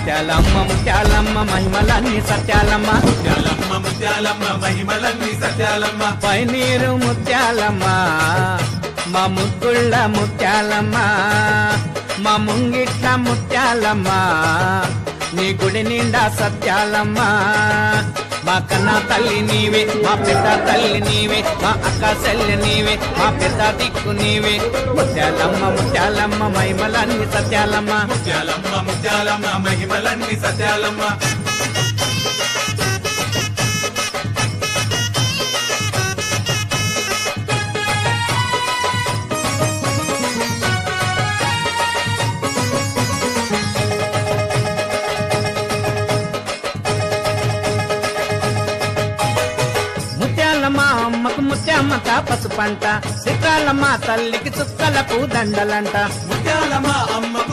ముత్యాలమ్మ ముత్యాలమ్మ మహిమలన్నీ సత్యాలమ్మ ముత్యాలమ్మ ముత్యాలమ్మ మహిమలన్నీ సత్యాలమ్మ పైనీరు ముత్యాలమ్మ మా ముద్దుళ్ళ ముత్యాలమ్మ మా ముంగిట్ల ముత్యాలమ్మ నీ గుడి నిండా సత్యాలమ్మ మా కన్నా తల్లి నీవే మా పెద్ద తల్లి నీవే మా అక్క చెల్లి నీవే మా పెద్ద దిక్కు నీవే ముత్యాలమ్మ ముత్యాలమ్మ మహిమలన్నీ సత్యాలమ్మ ముత్యాలమ్మ ముత్యాలమ్మ మహిమలన్నీ సత్యాలమ్మ ముత్యాలమ్మ అమ్మకు ముత్యమ్మ పసు పంట చిత్రాలమ్మ తల్లికి చుక్కలకు దండలంట ముత్యాలమ్మ అమ్మకు